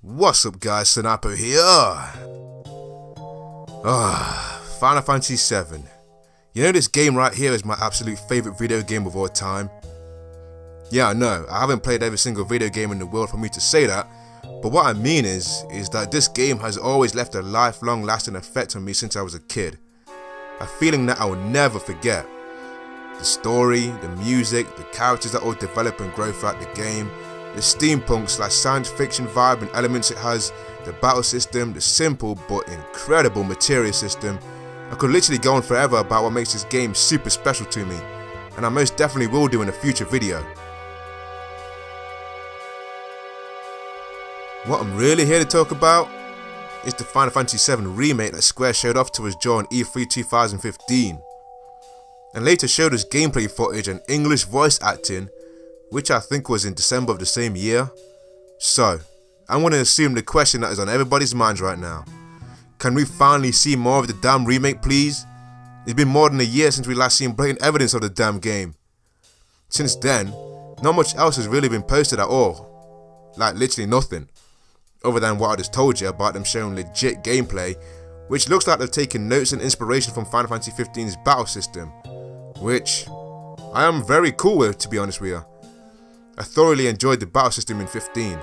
What's up guys, Sanapo here. Final Fantasy VII. You know this game right here is my absolute favourite video game of all time. Yeah, I know, I haven't played every single video game in the world for me to say that, but what I mean is that this game has always left a lifelong lasting effect on me since I was a kid. A feeling that I will never forget. The story, the music, the characters that all develop and grow throughout the game, the steampunk / science fiction vibe and elements it has, the battle system, the simple but incredible materia system. I could literally go on forever about what makes this game super special to me, and I most definitely will do in a future video. What I'm really here to talk about is the Final Fantasy VII Remake that Square showed off to us during E3 2015, and later showed us gameplay footage and English voice acting, which I think was in December of the same year. So, I'm going to assume the question that is on everybody's minds right now. Can we finally see more of the damn remake, please? It's been more than a year since we last seen blatant evidence of the damn game. Since then, not much else has really been posted at all. Like literally nothing. Other than what I just told you about them showing legit gameplay, which looks like they've taken notes and inspiration from Final Fantasy 15's battle system, which I am very cool with, to be honest with you. I thoroughly enjoyed the battle system in 15.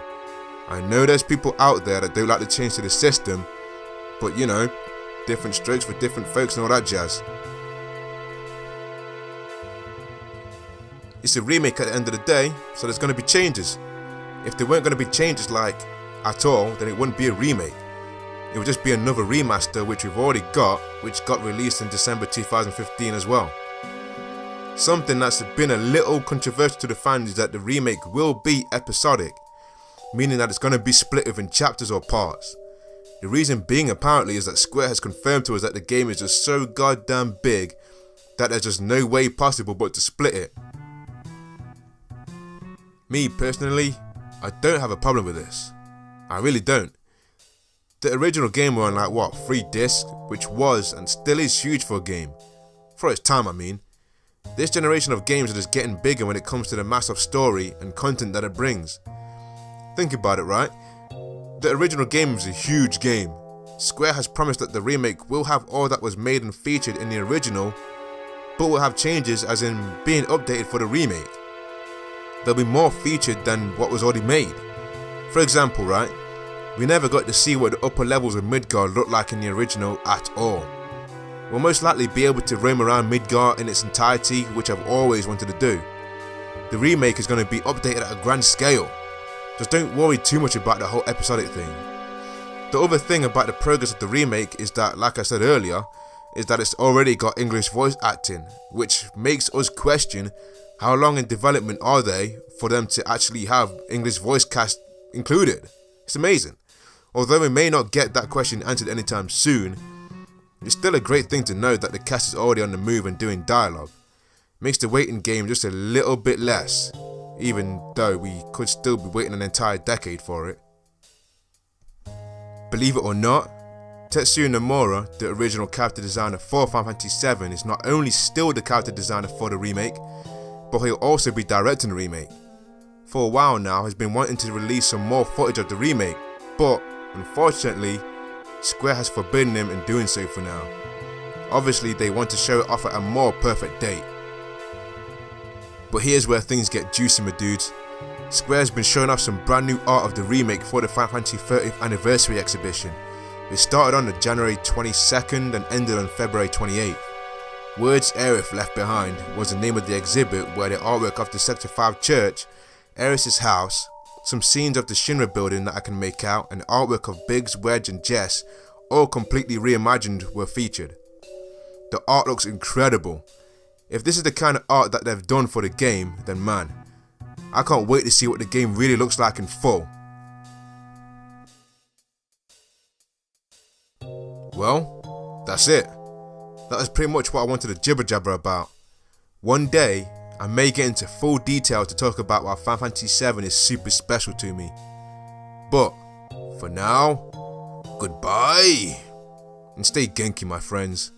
I know there's people out there that don't like the change to the system, but you know, different strokes for different folks and all that jazz. It's a remake at the end of the day, so there's going to be changes. If there weren't going to be changes like at all, then it wouldn't be a remake. It would just be another remaster which we've already got, which got released in December 2015 as well. Something that's been a little controversial to the fans is that the remake will be episodic, meaning that it's going to be split up in chapters or parts. The reason being apparently is that Square has confirmed to us that the game is just so goddamn big that there's just no way possible but to split it. Me personally, I don't have a problem with this. I really don't. The original game were on like what, 3 discs, which was and still is huge for a game. For its time I mean. This generation of games are just getting bigger when it comes to the massive story and content that it brings. Think about it, right? The original game was a huge game. Square has promised that the remake will have all that was made and featured in the original, but will have changes as in being updated for the remake. There'll be more featured than what was already made. For example, right? We never got to see what the upper levels of Midgard looked like in the original at all. We'll most likely be able to roam around Midgard in its entirety, which I've always wanted to do. The remake is going to be updated at a grand scale. Just don't worry too much about the whole episodic thing. The other thing about the progress of the remake is that, like I said earlier, is that it's already got English voice acting, which makes us question how long in development are they for them to actually have English voice cast included. It's amazing. Although we may not get that question answered anytime soon, it's still a great thing to know that the cast is already on the move and doing dialogue. Makes the waiting game just a little bit less, even though we could still be waiting an entire decade for it. Believe it or not, Tetsuya Nomura, the original character designer for Final Fantasy VII, is not only still the character designer for the remake, but he'll also be directing the remake. For a while now, he's been wanting to release some more footage of the remake, but unfortunately, Square has forbidden him in doing so for now. Obviously they want to show it off at a more perfect date. But here's where things get juicy, my dudes. Square has been showing off some brand new art of the remake for the Final Fantasy 30th anniversary exhibition. It started on the January 22nd and ended on February 28th. Words Aerith Left Behind was the name of the exhibit, where the artwork of the Sector 5 church, Aerith's house, some scenes of the Shinra building that I can make out, and artwork of Biggs, Wedge and Jess, all completely reimagined, were featured. The art looks incredible. If this is the kind of art that they've done for the game, then man, I can't wait to see what the game really looks like in full. Well, that's it. That is pretty much what I wanted to jibber jabber about. One day, I may get into full detail to talk about why Final Fantasy VII is super special to me. But, for now, goodbye, and stay Genki, my friends.